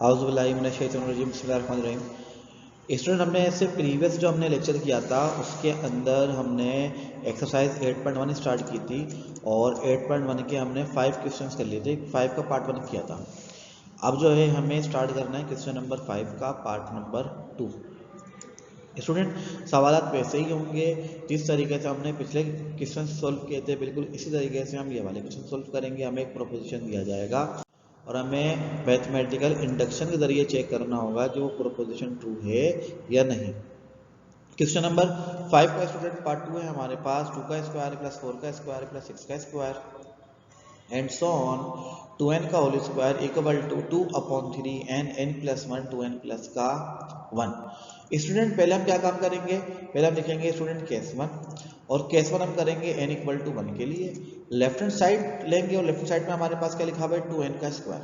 आउज़ुबिल्लाहिमिनश्शैतानिर्रजीम बिस्मिल्लाहिर्रहमानिर्रहीम। स्टूडेंट, हमने इससे प्रीवियस जो हमने लेक्चर किया था उसके अंदर हमने एक्सरसाइज 8.1 स्टार्ट की थी और 8.1 के हमने 5 क्वेश्चंस कर लिए थे। 5 का पार्ट 1 किया था। अब जो है हमें स्टार्ट करना है क्वेश्चन नंबर 5 का पार्ट नंबर 2। स्टूडेंट, सवालात वैसे ही होंगे जिस तरीके से हमने पिछले क्वेश्चन सोल्व किए थे, बिल्कुल इसी तरीके से हम ये वाले क्वेश्चन सोल्व करेंगे। हमें एक प्रोपोजिशन दिया जाएगा और हमें मैथमेटिकल इंडक्शन के जरिए चेक करना होगा कि वो प्रोपोजिशन ट्रू है या नहीं। क्वेश्चन नंबर 5 का स्टूडेंट पार्ट 2 है हमारे पास। 2 का स्क्वायर प्लस 4 का स्क्वायर प्लस 6 का square and so on 2n का whole square equal to 2/3 n plus 1 2n plus का 1। स्टूडेंट, पहले हम क्या काम करेंगे, पहले हम लिखेंगे स्टूडेंट केस 1 और केस 1 हम करेंगे n इक्वल टू 1 के लिए। लेफ्ट हैंड साइड लेंगे और लेफ्ट हैंड साइड में हमारे पास क्या लिखा हुआ है 2n का स्क्वायर।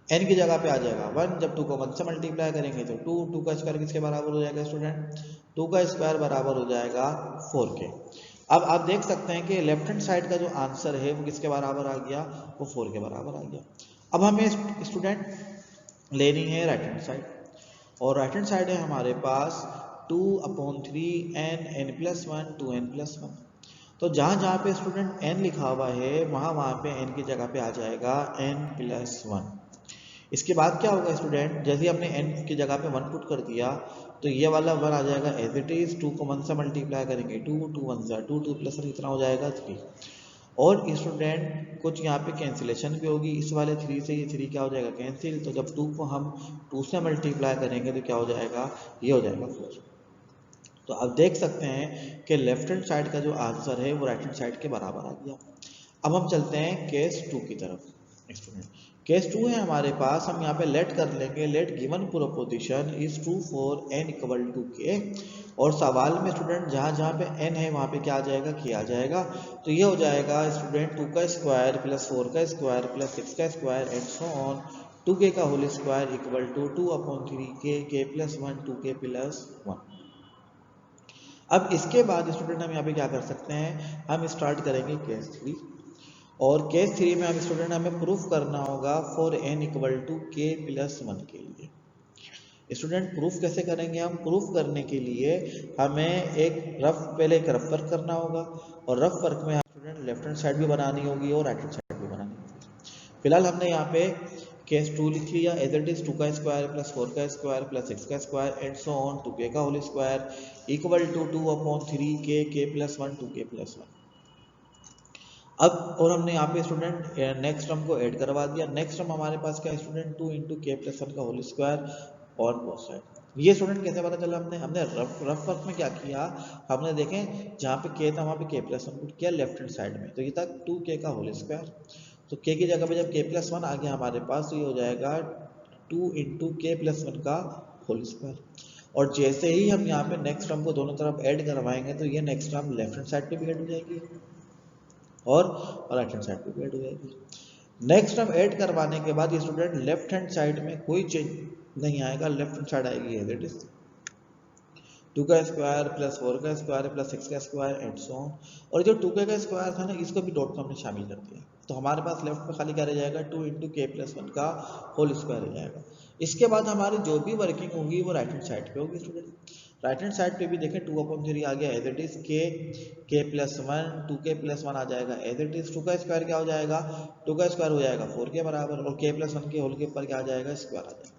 n की जगह पे आ जाएगा 1, जब 2 को 1 से मल्टीप्लाई करेंगे तो 2 का स्क्वायर किसके बराबर हो जाएगा स्टूडेंट, 2 का स्क्वायर बराबर हो जाएगा 4 के। अब आप देख सकते हैं कि लेफ्ट हैंड साइड का जो आंसर है वो किसके बराबर आ गया, वो 4 के बराबर आ गया। अब हमें स्टूडेंट लेनी है राइट हैंड साइड और राइट हैंड साइड है हमारे पास 2/3 n प्लस 1 2n प्लस 1। तो जहाँ जहाँ पे स्टूडेंट n लिखा हुआ है वहाँ पे n की जगह पे आ जाएगा n प्लस 1। इसके बाद क्या होगा स्टूडेंट, जैसे हमने n की जगह पे 1 पुट कर दिया तो ये वाला 1 आ जाएगा एज इट इज। 2 को 1 से मल्टीप्लाई करेंगे 2 2 1 जा 2 2 प्लस कितना हो जाएगा 3। और स्टूडेंट कुछ यहाँ पे कैंसिलेशन भी होगी, इस वाले 3 से ये 3 क्या हो जाएगा कैंसिल। तो जब 2 को हम 2 से मल्टीप्लाई करेंगे तो क्या हो जाएगा, ये हो जाएगा 4। तो आप देख सकते हैं कि लेफ्ट हैंड साइड का जो आंसर है वो राइट हैंड साइड के बराबर आ गया। अब हम चलते हैं केस 2 की तरफ। स्टूडेंट, केस 2 है हमारे पास, हम यहाँ पे लेट कर लेंगे let given proposition is true for n equal to k. और सवाल में स्टूडेंट जहाँ जहाँ पे n है वहाँ पे क्या आ जाएगा, k आ जाएगा। तो ये हो जाएगा स्टूडेंट 2 का स्क्वायर प्लस 4 का स्क्वायर प्लस 6 का square and so on 2k का whole square equal to 2/3 k plus 1 2k plus 1। अब इसके बाद स्टूडेंट हम यहाँ पे क्या कर सकते हैं, हम स्टार्ट करेंगे केस 3 और केस 3 में हम स्टूडेंट हमें प्रूफ करना होगा for n equal to k plus 1 के लिए। स्टूडेंट प्रूफ कैसे करेंगे, हम प्रूफ करने के लिए हमें पहले एक रफ वर्क करना होगा और रफ वर्क में स्टूडेंट लेफ्ट हैंड साइड भी बनानी होगी और राइट हैंड साइड भी बनानी होगी। फिलहाल हमने यहाँ पे केस 2 लिख लिया एज इट इज 2 का स्क्वायर प्लस 4 का स्क्वायर प्लस 6 का square and so on 2k का whole square equal to 2/3 k plus 1 2k plus 1। अब और हमने यहाँ पे स्टूडेंट नेक्स्ट टर्म को ऐड करवा दिया। नेक्स्ट टर्म हमारे पास क्या है स्टूडेंट 2 इंटू के प्लस 1 का होल स्क्वायर और बोथ साइड। ये स्टूडेंट कैसे पता चला, हमने रफ वर्क में क्या किया, हमने देखें जहाँ पे के था वहाँ पे के प्लस 1 पुट किया लेफ्ट हैंड साइड में, तो ये था 2k का होल स्क्वायर। तो k की जगह पे जब k प्लस 1 आ गया हमारे पास तो ये हो जाएगा 2 इंटू के प्लस 1 का होल स्क्वायर। और जैसे ही हम यहाँ पे नेक्स्ट टर्म को दोनों तरफ ऐड करवाएंगे तो ये next term left hand side पे भी ऐड हो जाएगी और राइट हैंड साइड पे भी ऐड हो जाएगी। नेक्स्ट टर्म ऐड करवाने के बाद ये स्टूडेंट लेफ्ट हैंड साइड में कोई चेंज नहीं आएगा, लेफ्ट हैंड साइड आएगी एज इट इज 2 का स्क्वायर प्लस 4 का स्क्वायर प्लस 6 का स्क्वायर एंड सो ऑन। और जो 2k का स्क्वायर था ना इसको भी डॉट को हमने शामिल कर दिया तो हमारे पास लेफ्ट में खाली क्या रह जाएगा 2 इंटू के प्लस 1 का होल स्क्वायर रह जाएगा। इसके बाद हमारी जो भी वर्किंग होगी वो राइट हैंड साइड पे होगी स्टूडेंट। राइट हैंड साइड पे भी देखें 2/3 आ गया एज इट इज के प्लस 1 2k प्लस 1 आ जाएगा एज इट इज। 2 का स्क्वायर क्या हो जाएगा, 2 का स्क्वायर हो जाएगा 4 के बराबर और k प्लस 1 के होल के ऊपर क्या आ जाएगा स्क्वायर आ जाएगा।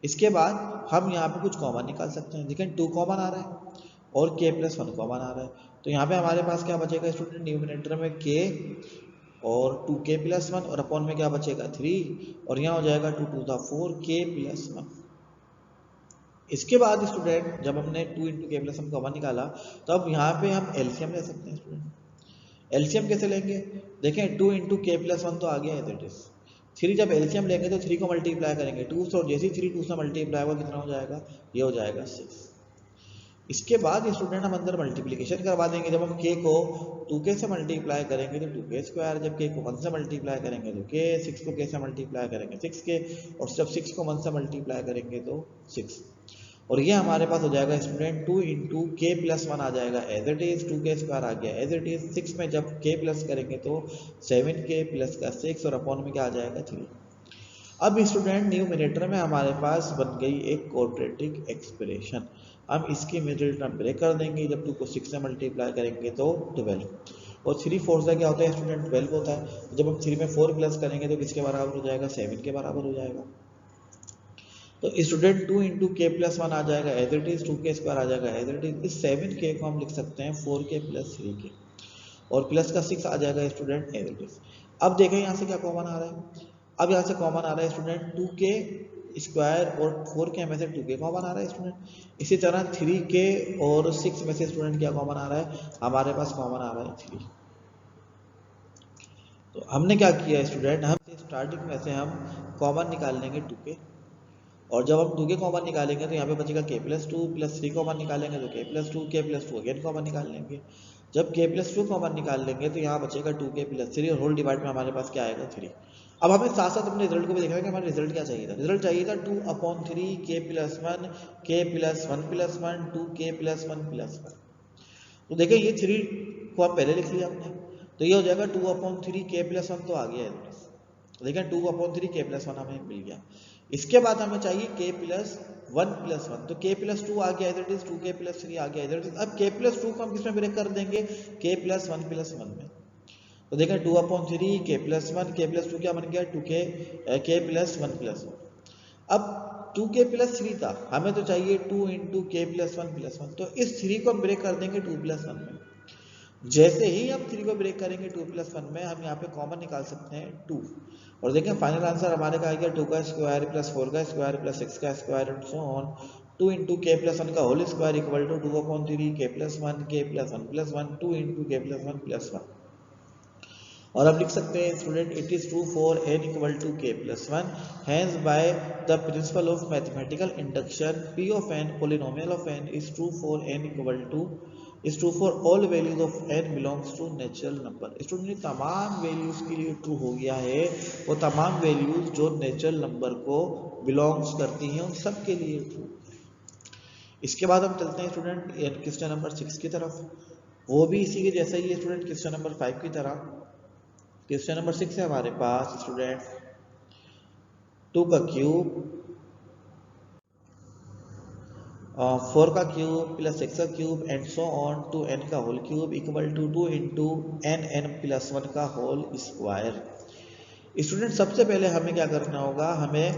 इसके बाद हम यहाँ पे कुछ कॉमन निकाल सकते हैं। देखें 2 कॉमन आ रहा है और k प्लस 1 कॉमन आ रहा है तो यहाँ पे हमारे पास क्या बचेगा स्टूडेंट, न्यूमरेटर में k और 2k प्लस 1 और अपॉन में क्या बचेगा 3 और यहाँ हो जाएगा 2 2 4 k प्लस 1। इसके बाद स्टूडेंट जब हमने 2 इंटू के प्लस 1 कॉमन निकाला तो अब यहाँ पे हम एलसीएम ले सकते हैं स्टूडेंट। एलसीएम कैसे लेंगे, देखें 2 इंटू के प्लस 1 तो आ गया एज इट इज 3, जब एलसीएम लेंगे तो 3 को मल्टीप्लाई करेंगे 2 से और जैसे ही 3 2 से मल्टीप्लाई होगा कितना हो जाएगा, ये हो जाएगा 6। इसके बाद स्टूडेंट हम अंदर मल्टीप्लिकेशन करवा देंगे। जब हम k को 2k से मल्टीप्लाई करेंगे तो 2k स्क्वायर, जब k को 1 से मल्टीप्लाई करेंगे तो k, 6 को k से मल्टीप्लाई करेंगे 6k और जब 6 को 1 से मल्टीप्लाई करेंगे तो 6। और ये हमारे पास हो जाएगा स्टूडेंट 2 इंटू के प्लस 1 आ जाएगा as it is 2k square आ गया एज इट इज 6 में जब k प्लस करेंगे तो 7k प्लस का 6 और अपॉन में क्या आ जाएगा 3। अब स्टूडेंट न्यूमरेटर में हमारे पास बन गई एक क्वाड्रेटिक एक्सप्रेशन। हम इसकी मिडिल टर्म ब्रेक कर देंगे, जब 2 को 6 से मल्टीप्लाई करेंगे तो 12, और 3 4 से क्या होता है स्टूडेंट 12 होता है। जब हम 3 में 4 प्लस करेंगे तो किसके बराबर हो जाएगा, 7 के बराबर हो जाएगा। तो स्टूडेंट 2 इंटू के प्लस 1 आ जाएगा एज इट इज, 2 के स्क्वायर आ जाएगा एज इट इज। इस 7 के को हम लिख सकते हैं 4 के प्लस 3 के, और प्लस का 6 आ जाएगा स्टूडेंट एज इट इज। अब देखें यहाँ से क्या कॉमन आ रहा है, अब यहाँ से कॉमन आ रहा है स्टूडेंट 2 के स्क्वायर, और 4 के में से 2 के कॉमन आ रहा है स्टूडेंट। इसी तरह 3 के और 6 में से स्टूडेंट क्या कॉमन आ रहा है, हमारे पास कॉमन आ रहा है 3। तो हमने क्या किया स्टूडेंट, हम स्टार्टिंग में से हम कॉमन निकाल लेंगे 2 के, और जब हम 2 के कॉमन निकालेंगे तो यहाँ पे बचेगा k प्लस 2, प्लस 3 कॉमन निकालेंगे तो k plus 2, k plus 2 again common निकाल लेंगे। जब k प्लस 2 कॉमन निकाल लेंगे तो यहाँ बचेगा 2k प्लस 3, और होल डिवाइड में हमारे पास क्या आएगा 3। अब हमें साथ साथ अपने रिजल्ट को भी देखना है कि हमारा रिजल्ट क्या चाहिए था। रिजल्ट चाहिए था 2/3 k plus 1, k plus 1 plus 1, 2k plus 1 plus 1। तो देखिए ये 3 को हम पहले लिख लिया हमने, तो ये हो जाएगा 2/3 k प्लस 1 तो आ गया है। देखिए 2/3 k प्लस 1 हमें मिल गया। इसके बाद हमें चाहिए k प्लस 1 प्लस 1, तो k प्लस 2 आ गया इधर इज, 2k प्लस 3 आ गया इधर इज। अब k प्लस 2 को हम किसमें ब्रेक कर देंगे, k प्लस 1 प्लस 1 में। तो देखें 2/3 k प्लस 1, k प्लस 2 क्या बन गया 2k, k प्लस 1 प्लस 1। अब 2k प्लस 3 था, हमें तो चाहिए 2 इंटू k प्लस 1 प्लस 1, तो इस 3 को हम ब्रेक कर देंगे 2 प्लस 1 में। जैसे ही हम 3 को ब्रेक करेंगे 2 प्लस 1 में, हम यहाँ पे कॉमन निकाल सकते हैं 2, और देखें फाइनल आंसर हमारे का आ गया 2 का स्क्वायर प्लस 4 का स्क्वायर प्लस 6 का square and so on. 2 into k plus 1 का whole square equal to 2/3 k plus 1, k plus 1 plus 1, 2 into k plus 1 plus 1। और अब लिख सकते हैं student it is true for n equal to k plus 1, hence by the principle of mathematical induction p of n polynomial of n is true for n equal to is true for all values of n belongs to natural number। Student तमाम values के लिए true हो गया है, वो तमाम values जो natural number को बिलोंग्स करती हैं उन सब के लिए ट्रू। इसके बाद हम चलते हैं स्टूडेंट क्वेश्चन नंबर 6 की तरफ, वो भी इसी के जैसा ही है स्टूडेंट क्वेश्चन नंबर 5 की तरह। क्वेश्चन नंबर 6 है हमारे पास स्टूडेंट 2 का क्यूब, 4 का क्यूब प्लस 6 का cube and so on two n का whole cube equal to 2 into n plus 1 का होल स्क्वायर। स्टूडेंट सबसे पहले हमें क्या करना होगा, हमें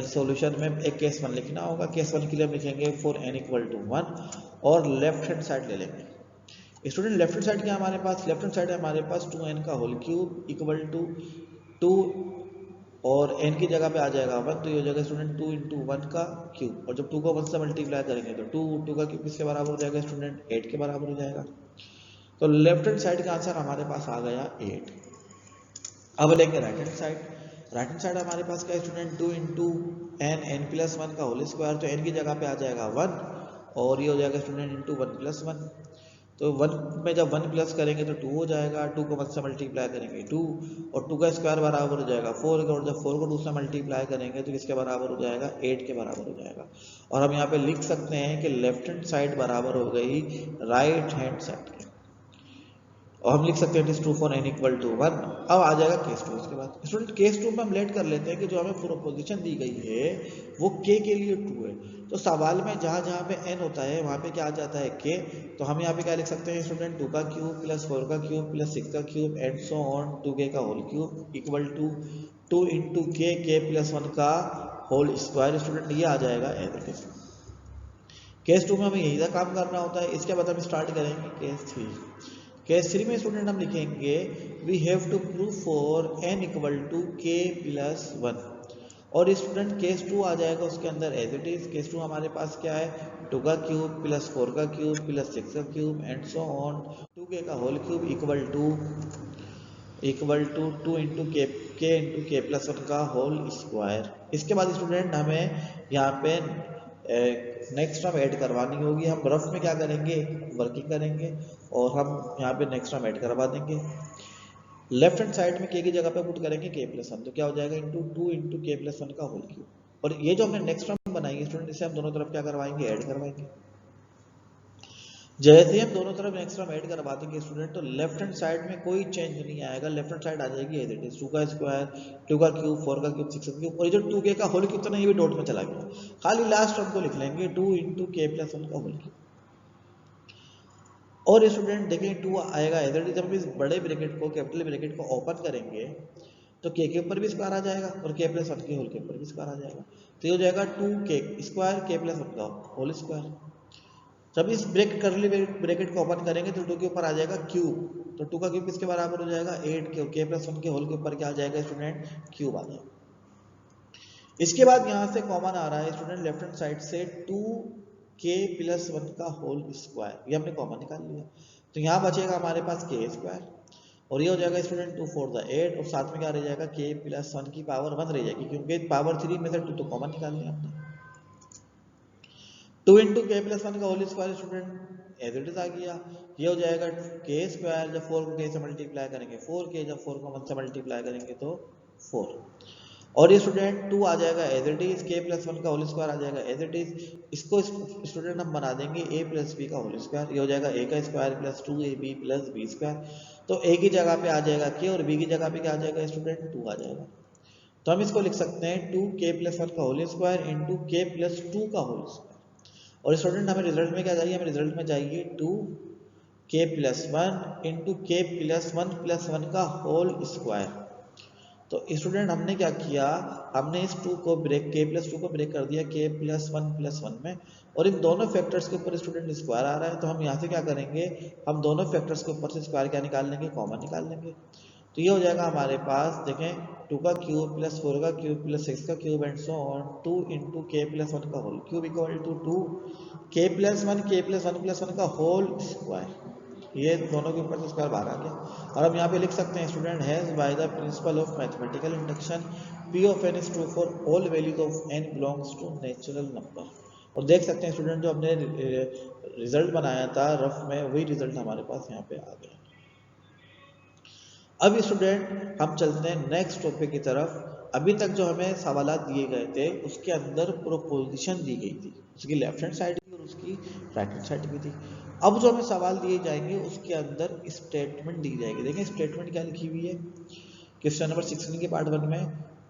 सॉल्यूशन में एक केस 1 लिखना होगा। केस 1 के लिए हम लिखेंगे फॉर n इक्वल टू 1, और लेफ्ट हैंड साइड ले लेंगे। स्टूडेंट लेफ्ट हैंड साइड क्या हमारे पास, लेफ्ट हैंड साइड है हमारे पास 2n का होल क्यूब इक्वल टू 2, और n की जगह पे आ जाएगा 1, तो ये हो जाएगा स्टूडेंट 2 इंटू 1 का क्यूब, और जब 2 को 1 से मल्टीप्लाई करेंगे तो 2 का क्यूब किसके बराबर हो जाएगा स्टूडेंट 8 के बराबर हो जाएगा। तो लेफ्ट हैंड साइड का आंसर हमारे पास आ गया 8। अब लेंगे right hand side. Right hand side हमारे पास क्या है स्टूडेंट 2 इंटू n प्लस 1 का होल स्क्वायर, तो n की जगह पे आ जाएगा 1, और ये हो जाएगा स्टूडेंट इंटू 1 प्लस 1। तो 1 में जब 1 प्लस करेंगे तो 2 हो जाएगा, 2 को 1 से मल्टीप्लाई करेंगे 2, और 2 का स्क्वायर बराबर हो जाएगा 4, और जब 4 को 2 से मल्टीप्लाई करेंगे तो किसके बराबर हो जाएगा 8 के बराबर हो जाएगा। और हम यहाँ पे लिख सकते हैं कि लेफ्ट हैंड साइड बराबर हो गई राइट हैंड साइड के, और हम लिख सकते हैं it is true for n equal to 1। अब आ जाएगा केस 2। इसके बाद स्टूडेंट केस 2 में हम लेट कर लेते हैं कि जो हमें प्रोपोजिशन दी गई है वो k के लिए ट्रू है। तो सवाल में जहाँ जहाँ पे n होता है वहाँ पे क्या आ जाता है k, तो हम यहाँ पे क्या लिख सकते हैं स्टूडेंट 2 का क्यूब प्लस 4 का क्यूब प्लस 6 का cube and so on 2k का whole cube equal to 2 into k plus 1 का होल स्क्वायर। स्टूडेंट ये आ जाएगा एज इट इज। केस 2 में हमें यही काम करना होता है। इसके बाद हम स्टार्ट करेंगे केस 3। केस 3 में स्टूडेंट हम लिखेंगे we have to prove for n equal to k plus 1, और स्टूडेंट केस 2 आ जाएगा उसके अंदर एज इट इज। केस 2 हमारे पास क्या है 2 का क्यूब प्लस 4 का क्यूब प्लस 6 का cube and so on 2k का whole cube equal to 2 into k plus 1 का होल स्क्वायर। इसके बाद स्टूडेंट हमें यहाँ पे नेक्स्ट टर्म ऐड करवानी होगी। हम रफ में क्या करेंगे वर्किंग करेंगे, और हम यहाँ पे नेक्स्ट टर्म ऐड करवा देंगे। लेफ्ट हैंड साइड में k की जगह पे पुट करेंगे k प्लस 1, तो क्या हो जाएगा इंटू 2 इंटू के प्लस 1 का होल क्यूब, और ये जो हमने नेक्स्ट टर्म बनाई है स्टूडेंट इसे हम दोनों तरफ क्या करवाएंगे ऐड करवाएंगे। जैसे ही हम दोनों तरफ नेक्स्ट टर्म ऐड करवा देंगे स्टूडेंट, तो लेफ्ट हैंड साइड में कोई चेंज नहीं आएगा, लेफ्ट हैंड साइड आ जाएगी एज इट इज, 2 का स्क्वायर, 2 का क्यूब, 4 का क्यूब, 6 का क्यूब, और ये जो 2k का होल क्यूब था ना, ये भी डॉट में चला गया, खाली लास्ट टर्म को लिख लेंगे 2 इंटू k प्लस 1 का होल क्यूब। और स्टूडेंट देखें 2 आएगा एज इट इज, जब हम इस बड़े ब्रैकेट को, कैपिटल ब्रैकेट को ओपन करेंगे तो k के ऊपर भी स्क्वायर आ जाएगा और k प्लस 1 के होल के ऊपर भी स्क्वायर आ जाएगा, तो ये हो जाएगा 2k स्क्वायर k प्लस 1 का होल स्क्वायर। जब इस करली ब्रैकेट को ओपन करेंगे तो 2 के ऊपर आ जाएगा क्यूब, तो 2 का क्यूब किसके बराबर हो जाएगा 8 के, k प्लस 1 के होल के ऊपर क्या आ जाएगा स्टूडेंट, क्यूब आ जाएगा। इसके बाद यहाँ से कॉमन आ रहा है स्टूडेंट लेफ्ट हैंड साइड से 2k प्लस 1 का होल स्क्वायर, ये हमने कॉमन निकाल लिया, तो यहाँ बचेगा हमारे पास k स्क्वायर, और ये हो जाएगा स्टूडेंट 2 4 द 8, और साथ में क्या रह जाएगा k प्लस 1 की पावर 1 रह जाएगी, क्योंकि पावर 3 में से 2 तो कॉमन निकाल लिया हमने। 2 इंटू के प्लस 1 का whole square student as it is आ गया, ये हो जाएगा k स्क्वायर, जब 4 को k से मल्टीप्लाई करेंगे 4k, जब 4 को 1 से मल्टीप्लाई करेंगे तो 4, और ये स्टूडेंट 2 आ जाएगा as it is, k plus 1 का होल स्क्वायर आ जाएगा एज इट इज, इसको स्टूडेंट हम बना देंगे a प्लस b का होल स्क्वायर, ये हो जाएगा a का square plus 2ab plus b square, तो a की जगह पे आ जाएगा k और b की जगह पे क्या आ जाएगा स्टूडेंट 2 आ जाएगा, तो हम इसको लिख सकते हैं 2k प्लस 1 का whole square into k plus 2 का होल स्क्वायर, और स्टूडेंट हमें रिजल्ट में क्या चाहिए, हमें रिजल्ट में चाहिए 2k plus 1 into k plus 1 plus 1 का होल स्क्वायर। तो स्टूडेंट हमने क्या किया, हमने इस 2 को ब्रेक, k प्लस 2 को ब्रेक कर दिया k प्लस 1 प्लस 1 में, और इन दोनों फैक्टर्स के ऊपर स्टूडेंट स्क्वायर आ रहा है, तो हम यहाँ से क्या करेंगे, हम दोनों फैक्टर्स के ऊपर से स्क्वायर क्या निकाल लेंगे, कॉमन निकाल लेंगे, तो ये हो जाएगा हमारे पास देखें 2 का क्यूब प्लस 4 का क्यूब प्लस 6 का cube and so on 2 into k plus 1 का whole cube equal to 2k plus 1 k plus 1 plus 1 का होल स्क्वायर, ये दोनों के ऊपर से स्क्वायर बाहर आ गया, और हम यहाँ पे लिख सकते हैं student hence by the principle of mathematical induction p of n is true for all values of n belongs to natural number. और देख सकते हैं स्टूडेंट जो हमने रिजल्ट बनाया था रफ में, वही रिजल्ट हमारे पास यहाँ पे आ गया। अब स्टूडेंट हम चलते हैं नेक्स्ट टॉपिक की तरफ। अभी तक जो हमें सवालात दिए गए थे उसके अंदर प्रोपोजिशन दी गई थी, उसकी लेफ्ट हैंड साइड की और उसकी राइट हैंड साइड की थी। अब जो हमें सवाल दिए जाएंगे उसके अंदर स्टेटमेंट दी जाएगी। देखिए स्टेटमेंट क्या लिखी हुई है क्वेश्चन नंबर 16 के पार्ट 1 में,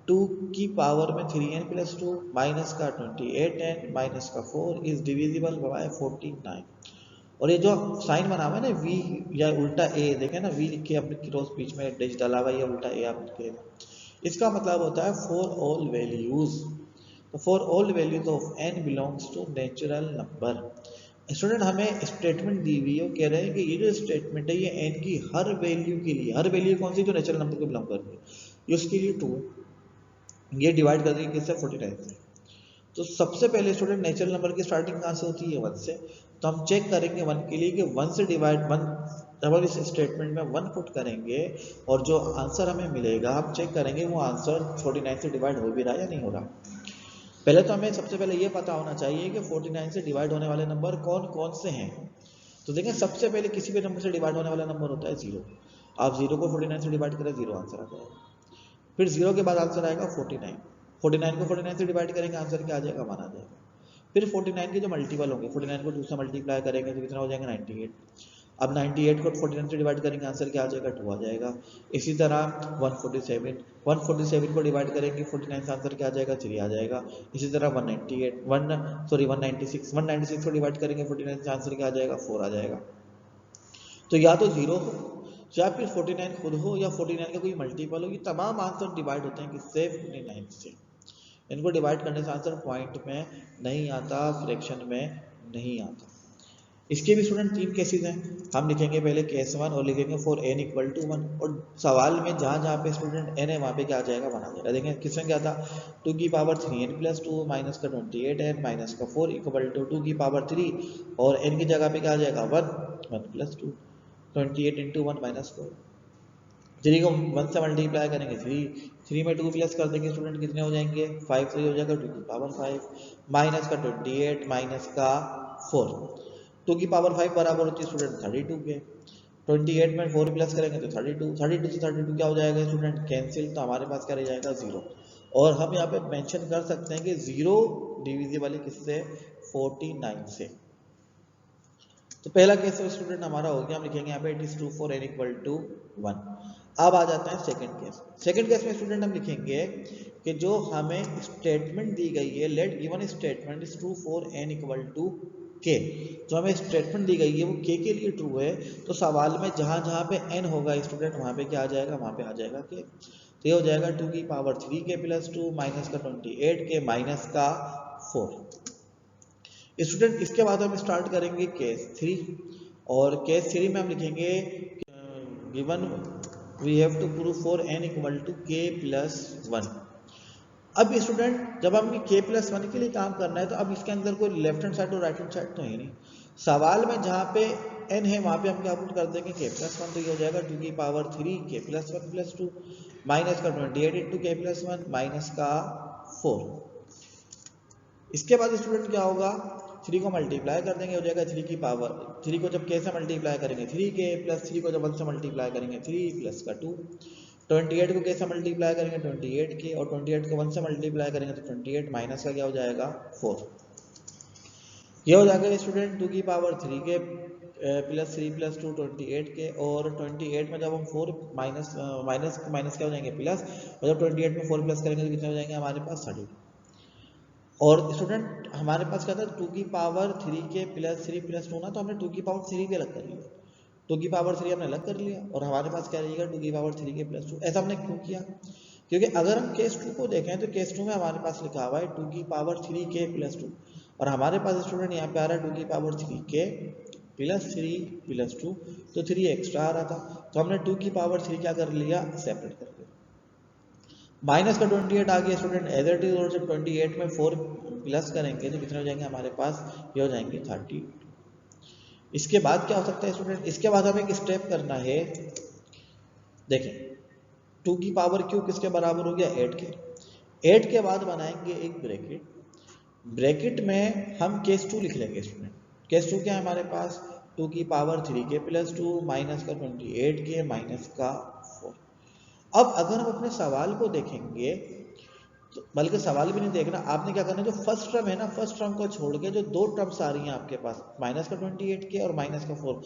2 की पावर में 3n प्लस 2 माइनस का 28n माइनस का 4 इज डिविजिबल बाय 49। और ये जो साइन बना हुआ है ना वी या उल्टा ए, देखें ना वी लिख के अपने क्रॉस बीच में डैश डाला हुआ है या उल्टा ए आप लिखे, इसका मतलब होता है फॉर ऑल वैल्यूज, तो for all values of n belongs to natural number. Student हमें स्टेटमेंट दी हुई है, कह रहे हैं कि ये जो स्टेटमेंट है ये n की हर वैल्यू के लिए, हर वैल्यू कौन सी जो नेचुरल नंबर को बिलोंग कर रही है, उसके लिए 2, ये डिवाइड कर देंगे किससे 49 से। तो सबसे पहले स्टूडेंट नेचुरल नंबर की स्टार्टिंग कहाँ से होती है 1 से, तो हम चेक करेंगे 1 के लिए कि 1 से डिवाइड 1, जब हम इस स्टेटमेंट में 1 पुट करेंगे और जो आंसर हमें मिलेगा हम चेक करेंगे वो आंसर 49 से डिवाइड हो भी रहा है या नहीं हो रहा। पहले तो हमें सबसे पहले ये पता होना चाहिए कि 49 से डिवाइड होने वाले नंबर कौन कौन से हैं। तो देखें सबसे पहले किसी भी नंबर से डिवाइड होने वाला नंबर होता है 0, आप 0 को 49 से डिवाइड करें 0 आंसर आ जाएगा, फिर 0 के बाद आंसर आएगा 49, 49 को 49 से डिवाइड करेंगे आंसर क्या आ जाएगा 1 आ जाएगा, फिर 49 के जो मल्टीपल होंगे 49 को 2 से मल्टीप्लाई करेंगे तो कितना हो जाएगा 98, अब 98 को 49 से डिवाइड करेंगे आंसर क्या आ जाएगा 2 आ जाएगा। इसी तरह 147 को डिवाइड करेंगे 49 से आंसर क्या आ जाएगा 3 आ जाएगा। इसी तरह 196 को डिवाइड करेंगे 49 से आंसर क्या आ जाएगा 4 आ जाएगा। तो या तो 0 हो या फिर 49 खुद हो या 49 का कोई मल्टीपल हो, ये तमाम आंसर डिवाइड होते हैं किससे 49 से। इनको डिवाइड करने से आंसर पॉइंट में नहीं आता, फ्रैक्शन में नहीं आता। इसके भी स्टूडेंट 3 केसेस हैं, हम लिखेंगे पहले केस 1 और लिखेंगे फॉर n इक्वल टू 1, और सवाल में जहाँ जहाँ पे स्टूडेंट n है वहाँ पे क्या आ जाएगा 1 आ जाएगा। देखें किसमें क्या था 2 की पावर 3n प्लस 2 माइनस का 28n माइनस का 4 इक्वल टू 2 की पावर 3, और n की जगह पे क्या आ जाएगा 1 प्लस 2, 28 इंटू 1 माइनस 4, 3 को 1 से मल्टीप्लाई करेंगे 3 में 2 प्लस कर देंगे स्टूडेंट कितने हो जाएंगे 5 से हो जाएगा 2 की पावर 5 माइनस का 28 माइनस का 4, 2 की पावर 5 बराबर होती है स्टूडेंट 32 के, 28 में 4 प्लस करेंगे तो 32 से 32 क्या हो जाएगा स्टूडेंट कैंसिल, तो हमारे पास क्या रह जाएगा 0। और हम यहाँ पे मेंशन कर सकते हैं कि 0 डिविजिबल है किससे 49 से। तो पहला केस स्टूडेंट हमारा हो गया, हम लिखेंगे यहाँ पे it is true for n equal to 1। अब आ जाता है सेकंड केस। सेकंड केस में स्टूडेंट हम लिखेंगे कि जो हमें स्टेटमेंट दी गई है, let given statement is true for n equal to k। जो हमें स्टेटमेंट दी गई है वो k के लिए ट्रू है, तो सवाल में जहां जहां पे n होगा स्टूडेंट वहां पे क्या आ जाएगा, वहां पे आ जाएगा k। तो ये हो जाएगा 2 की पावर 3k प्लस 2 माइनस का 28k माइनस का 4। स्टूडेंट इसके बाद हम स्टार्ट करेंगे केस 3, और केस 3 में हम लिखेंगे given we have to prove for n equal to k plus 1। अब स्टूडेंट जब हमें k प्लस 1 के लिए काम करना है तो अब इसके अंदर कोई लेफ्ट हैंड साइड और राइट हैंड साइड तो है नहीं। सवाल में जहाँ पे n है वहाँ पे हम क्या पुट कर देंगे k प्लस 1, तो ये हो जाएगा 2 की power 3 k plus 1 plus 2 minus का 28 इंटू k प्लस 1 माइनस का 4। इसके बाद स्टूडेंट क्या होगा, 3 को मल्टीप्लाई कर देंगे, हो जाएगा 3 की पावर 3 को जब k से मल्टीप्लाई करेंगे 3k प्लस 3 को जब 1 से मल्टीप्लाई करेंगे 3 प्लस का 2। 28 को k से मल्टीप्लाई करेंगे 28k, और 28 को 1 से मल्टीप्लाई करेंगे तो 28 माइनस का क्या हो जाएगा 4। ये हो जाएगा स्टूडेंट 2 की power 3k plus 3 plus 2 28k, और 28 में जब हम 4 माइनस माइनस माइनस क्या हो जाएंगे प्लस, और जब 28 में 4 प्लस करेंगे तो कितने हो जाएंगे हमारे पास 30। और स्टूडेंट हमारे पास क्या था 2 की पावर 3k प्लस 3 प्लस 2 ना, तो हमने 2 की पावर 3 भी अलग कर लिया, 2 की पावर 3 हमने अलग कर लिया, और हमारे पास क्या रहेगा 2 की पावर 3k प्लस 2। ऐसा हमने क्यों किया, क्योंकि अगर हम केस 2 को देखें तो केस 2 में हमारे पास लिखा हुआ है 2 की पावर 3k प्लस 2, और हमारे पास स्टूडेंट यहाँ पे आ रहा है 2 की पावर 3k प्लस 3 प्लस 2, तो 3 एक्स्ट्रा आ रहा था, तो हमने 2 की पावर 3 क्या कर लिया, सेपरेट कर लिया। माइनस का 28 आ गया स्टूडेंट एज इट इज, और जब 28 में 4 प्लस करेंगे तो कितने हो जाएंगे हमारे पास, ये हो जाएंगे 30। इसके बाद क्या हो सकता है स्टूडेंट, इसके बाद हमें एक स्टेप करना है। देखें 2 की पावर क्यू किसके बराबर हो गया, 8 के। 8 के बाद बनाएंगे एक ब्रैकेट, ब्रैकेट में हम केस 2 लिख लेंगे स्टूडेंट। केस 2 क्या है हमारे पास, 2 की पावर 3k प्लस 2 माइनस का 28k माइनस का 4। अब अगर हम अपने सवाल को देखेंगे तो, बल्कि सवाल भी नहीं देखना, आपने क्या करना है, जो फर्स्ट टर्म है ना, फर्स्ट टर्म को छोड़ के जो दो टर्म्स आ रही हैं आपके पास, माइनस का 28k और माइनस का 4,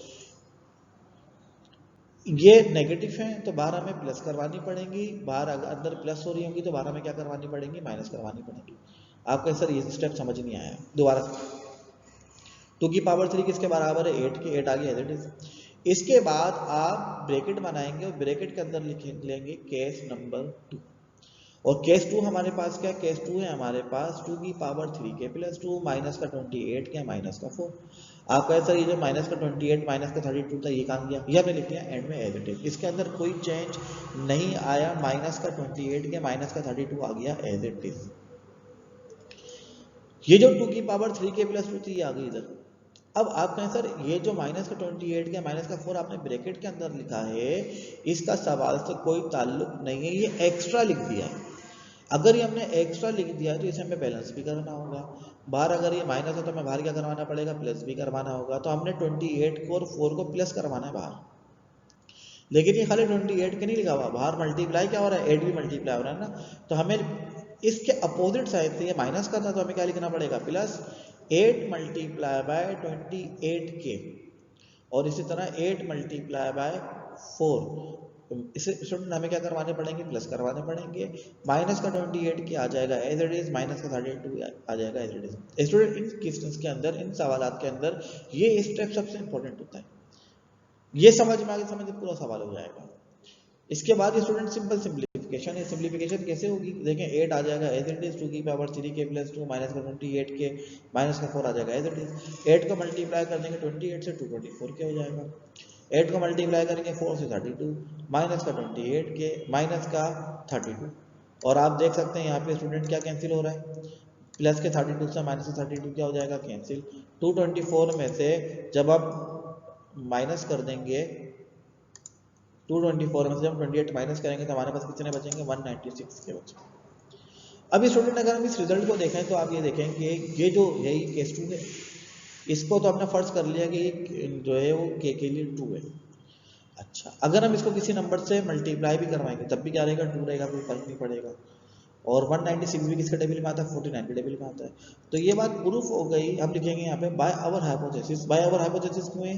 ये नेगेटिव हैं तो बाहर हमें प्लस करवानी पड़ेंगी, बाहर अगर अंदर प्लस हो रही होंगी तो बाहर हमें क्या करवानी पड़ेंगी, माइनस करवानी पड़ेंगी। आपको सर ये स्टेप समझ नहीं आया, दोबारा 2 की पावर 3 किसके बराबर है, 8 के, 8 आ गया एज इट इज। इसके बाद आप ब्रैकेट बनाएंगे और ब्रैकेट के अंदर लिख लेंगे केस नंबर 2, और केस 2 हमारे पास क्या, केस 2 है हमारे पास 2 की पावर 3k प्लस 2 माइनस का 28 के माइनस का 4। आप कहें सर ये जो माइनस का 28 माइनस का 32 था ये कहाँ गया, ये हमने लिख लिया एंड में एज इट इज, इसके अंदर कोई चेंज नहीं आया, माइनस का 28 के माइनस का 32 आ गया एज इट इज। ये जो 2 की पावर 3k प्लस 2 थी ये आ गई इधर। अब आप कहें सर ये जो माइनस का 28 के माइनस का 4 आपने ब्रैकेट के अंदर लिखा है, इसका सवाल से कोई ताल्लुक नहीं है, ये एक्स्ट्रा लिख दिया है। अगर ये हमने एक्स्ट्रा लिख दिया तो इसे हमें बैलेंस भी करना होगा, बाहर अगर ये माइनस है तो हमें बाहर क्या करवाना पड़ेगा, प्लस भी करवाना होगा। तो हमने 28 को और 4 को प्लस करवाना है बाहर, लेकिन ये खाली 28 के नहीं लिखा हुआ, बाहर मल्टीप्लाई क्या हो रहा है, 8 भी मल्टीप्लाई हो रहा है ना, तो हमें इसके अपोजिट साइड से ये माइनस करना है तो हमें क्या लिखना पड़ेगा, प्लस 8 मल्टीप्लाई बाय 28k, और इसी तरह 8 मल्टीप्लाई बाय 4, इसे स्टूडेंट हमें क्या करवाने पड़ेंगे, प्लस करवाने पड़ेंगे। माइनस का 28 के आ जाएगा एज इट इज, माइनस का 32 आ जाएगा एज इट इज। स्टूडेंट इन क्वेश्चंस के अंदर, इन सवालात के अंदर ये स्टेप सबसे इंपॉर्टेंट होता है, ये समझ में आगे समझ पूरा सवाल हो जाएगा। इसके बाद स्टूडेंट सिंपल सिंप्लीफिकेशन है। सिंप्लीफिकेशन कैसे होगी, देखें 8 आ जाएगा एज इट इज, 2 की पावर 3k प्लस 2 माइनस का 28k माइनस का 4 आ जाएगा एज इट इज। 8 को मल्टीप्लाई कर देंगे 28 से 224 के हो जाएगा, 8 को मल्टीप्लाई करेंगे 4 से 32 माइनस का 28k माइनस का 32, और आप देख सकते हैं यहाँ पे स्टूडेंट क्या कैंसिल हो रहा है, प्लस के 32 से माइनस का 32 क्या हो जाएगा, कैंसिल। 224 में से जब आप माइनस कर देंगे 224 में से जब 28 माइनस करेंगे तो हमारे पास कितने बचेंगे, 196 के बचेंगे। अभी स्टूडेंट अगर हम इस रिजल्ट को देखें तो आप ये देखें कि ये जो है केस 2 है, इसको तो आपने फर्ज कर लिया कि जो है वो के लिए 2 है। अच्छा, अगर हम इसको किसी नंबर से मल्टीप्लाई भी करवाएंगे तब भी क्या रहेगा, 2 रहेगा, कोई फर्क नहीं पड़ेगा। और 196 भी किसके टेबल में आता है, 49 के टेबल में आता है। तो ये बात प्रूफ हो गई। हम लिखेंगे यहाँ पे by our hypothesis. By our hypothesis क्यों है,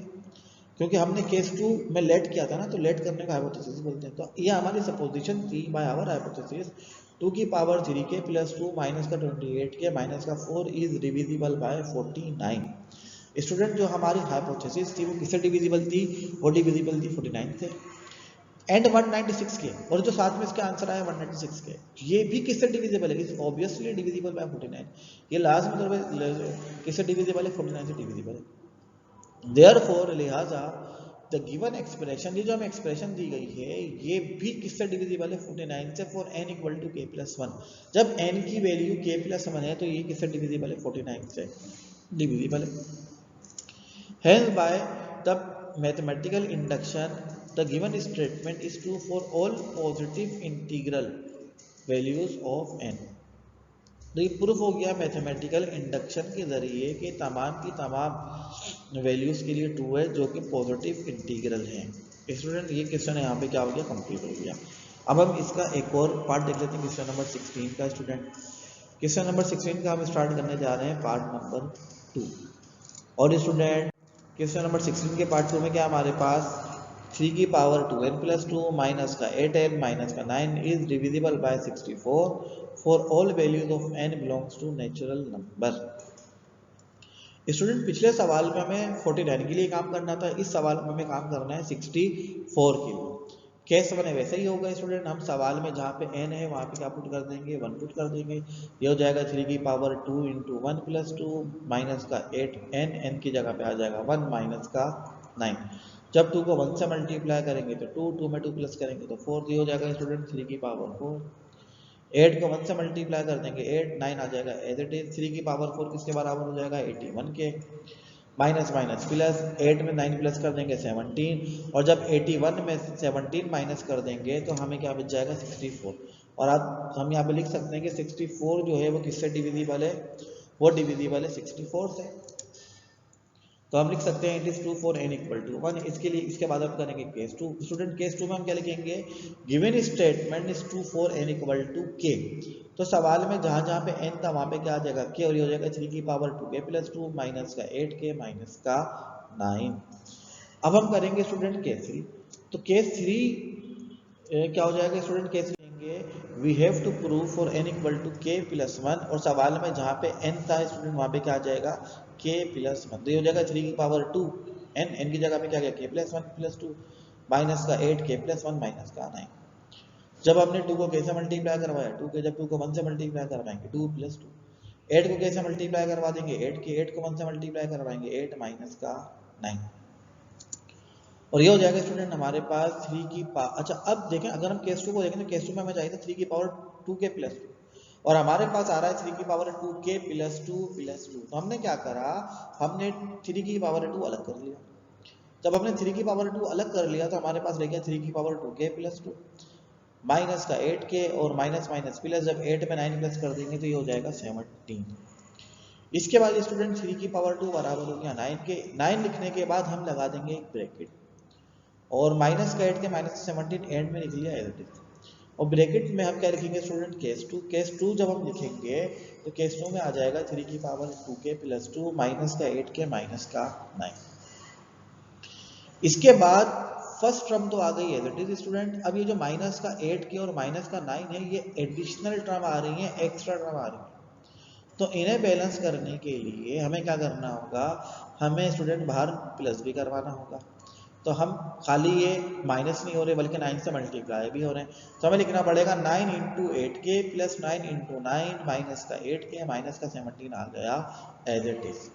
क्योंकि हमने केस 2 में लेट किया था ना, तो लेट करने का हाइपोथेसिस बोलते हैं। तो ये हमारी सपोजिशन थी बाय आवर हाइपोथेसिस 2 की पावर 3 के प्लस 2 माइनस का 28 के माइनस का 4 इज डिविजिबल बाय 49। स्टूडेंट जो हमारी हाइपोथेसिस थी वो किससे डिविजिबल थी, वो डिविजिबल थी 49 से एंड 196 के, और जो साथ में इसका आंसर आया 196 के, ये भी किससे डिविजिबल है, ऑब्वियसली डिविजिबल बाय 49। ये लास्ट में किससे डिविजिबल है, 49 से डिविजिबल है। देयरफॉर लिहाजा द गिवन एक्सप्रेशन, ये जो हमें एक्सप्रेशन दी गई है ये भी किससे डिविजिबल है, 49 से। For n equal to k plus 1, जब n की वैल्यू k प्लस 1 है तो ये किससे डिविजिबल है, 49 से डिविजिबल है। Hence by the mathematical induction the given statement is true for all positive integral values of n। तो ये प्रूफ हो गया मैथमेटिकल इंडक्शन के जरिए कि तमाम की तमाम वैल्यूज के लिए ट्रू है जो कि पॉजिटिव इंटीग्रल हैं। स्टूडेंट ये क्वेश्चन यहाँ पे क्या हो गया, कंप्लीट हो गया। अब हम इसका एक और पार्ट देख लेते हैं, क्वेश्चन नंबर 16 का। स्टूडेंट क्वेश्चन नंबर 16 का हम स्टार्ट करने जा रहे हैं पार्ट नंबर 2। और स्टूडेंट क्वेश्चन नंबर 16 के पार्ट 2 में क्या हमारे पास 3 की पावर 2n प्लस 2 माइनस का 8n माइनस का 9 is divisible by 64 for all values of n belongs to natural number. Student पिछले सवाल में हमें 49 के लिए काम करना था, इस सवाल में हमें काम करना है 64 के लिए। केस बने वैसे ही होगा स्टूडेंट, हम सवाल में जहाँ पे n है वहाँ पे क्या पुट कर देंगे, 1 पुट कर देंगे। ये हो जाएगा 3 की पावर 2 इंटू 1 प्लस 2 माइनस का 8n, n की जगह पे आ जाएगा 1 माइनस का 9। जब 2 को 1 से मल्टीप्लाई करेंगे तो 2, 2 में 2 प्लस करेंगे तो 4, ये हो जाएगा स्टूडेंट 3 की पावर 4। 8 को 1 से मल्टीप्लाई कर देंगे 8, 9 आ जाएगा एज इट इज। 3 की पावर 4 किसके बराबर हो जाएगा, 81 के। माइनस माइनस प्लस, 8 में 9 प्लस कर देंगे 17, और जब 81 में 17 माइनस कर देंगे तो हमें क्या बच जाएगा, 64। और अब हम यहाँ पे लिख सकते हैं कि 64 जो है वो किससे डिविजिबल है, वो डिविजिबल है 64 से। तो हम लिख सकते हैं it is true for n equal to 1। इसके लिए इसके बाद हम करेंगे केस 2। स्टूडेंट केस 2 में हम क्या लिखेंगे, given statement is true for n equal to k। तो सवाल में जहां जहां पे n था वहां पे क्या आ जाएगा, k, और ये हो जाएगा 3 की पावर 2k प्लस 2 माइनस का 8k माइनस का 9। अब हम करेंगे स्टूडेंट केस 3। तो केस 3 क्या हो जाएगा स्टूडेंट, केस लेंगे we have to prove for n equal to k plus 1, और सवाल में जहाँ पे n था स्टूडेंट वहाँ पे क्या आ जाएगा, k प्लस 1। तो ये हो जाएगा 3 की पावर 2 n, n की जगह पे क्या गया k प्लस 1 प्लस 2 माइनस का 8 k प्लस 1 माइनस का 9। जब हमने 2 को k से मल्टीप्लाई करवाया 2 के, जब 2 को 1 से मल्टीप्लाई करवाएंगे 2 प्लस 2, 8 को k से मल्टीप्लाई करवा देंगे 8 के, 8 को 1 से मल्टीप्लाई करवाएंगे 8 माइनस का 9। और ये हो जाएगा स्टूडेंट हमारे पास 3 की पावर, अच्छा अब देखें अगर हम केस 2 को देखें तो केस 2 में हमें चाहिए था 3 की पावर 2k प्लस 2, और हमारे पास आ रहा है 3 की पावर 2k प्लस 2 प्लस 2। तो हमने क्या करा, हमने 3 की पावर 2 अलग कर लिया। जब हमने 3 की पावर 2 अलग कर लिया तो हमारे पास रह गया 3 की पावर 2k प्लस 2 माइनस का 8k, और माइनस माइनस प्लस, जब 8 में 9 प्लस कर देंगे तो ये हो जाएगा 17। इसके बाद स्टूडेंट 3 की पावर 2 बराबर हो गया 9 के। 9 लिखने के बाद हम लगा देंगे एक ब्रैकेट, और माइनस का 8 के माइनस 17 एंड में लिख लिया एज इट इज। और ब्रैकेट में हम क्या लिखेंगे स्टूडेंट, केस 2। केस 2 जब हम लिखेंगे तो केस 2 में आ जाएगा 3 की पावर 2k प्लस 2 माइनस का 8 के माइनस का 9। इसके बाद फर्स्ट टर्म तो आ गई एज इट इज स्टूडेंट। अब ये जो माइनस का 8 के और माइनस का 9 है ये एडिशनल टर्म आ रही है, एक्स्ट्रा टर्म आ रही है। तो इन्हें बैलेंस करने के लिए हमें क्या करना होगा, हमें स्टूडेंट बाहर प्लस भी करवाना होगा। तो हम खाली ये माइनस नहीं हो रहे बल्कि 9 से मल्टीप्लाई भी हो रहे हैं। तो हमें लिखना पड़ेगा 9 into 8k plus 9 into 9 minus का 8k माइनस का 17 आ गया एज इट इज।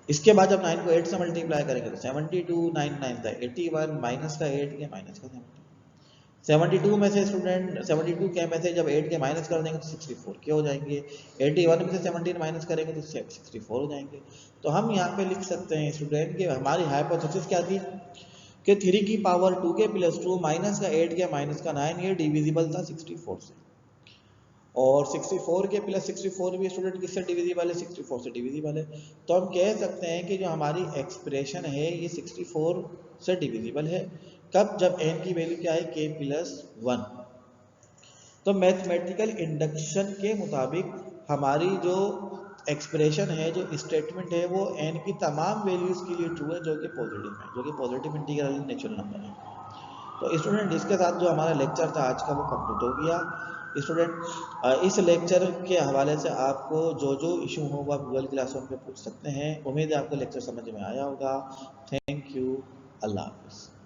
इसके बाद जब 9 को 8 से मल्टीप्लाई करेंगे तो 72, 9 9 का 81 माइनस का 8k माइनस का 17। 72 में से स्टूडेंट 72 के में से जब 8 के माइनस कर देंगे तो 64 के हो जाएंगे। 81 में से 17 माइनस करेंगे तो 64 हो जाएंगे। तो हम यहाँ पे लिख सकते हैं स्टूडेंट कि हमारी हाइपोथेसिस क्या थी कि 3 की पावर 2k प्लस 2 माइनस का 8 के माइनस का 9 ये डिविजिबल था 64 से। और 64 के प्लस 64 भी स्टूडेंट किससे डिविजिबल है, 64 से डिविजिबल है। तो हम कह सकते हैं कि जो हमारी एक्सप्रेशन है ये 64 से डिविजिबल है। कब, जब n की वैल्यू क्या है k प्लस 1। तो मैथमेटिकल इंडक्शन के मुताबिक हमारी जो एक्सप्रेशन है, जो स्टेटमेंट है, वो n की तमाम वैल्यूज़ के लिए ट्रू है जो कि पॉजिटिव है, जो कि पॉजिटिव इंटीग्रल नेचुरल नंबर है। तो स्टूडेंट, इसके साथ जो हमारा लेक्चर था आज का वो कंप्लीट हो गया। स्टूडेंट, इस लेक्चर के हवाले से आपको जो जो इशू हो वो आप गूगल क्लासरूम पे पूछ सकते हैं। उम्मीद है आपको लेक्चर समझ में आया होगा। Thank you. अल्लाह हाफ़िज़।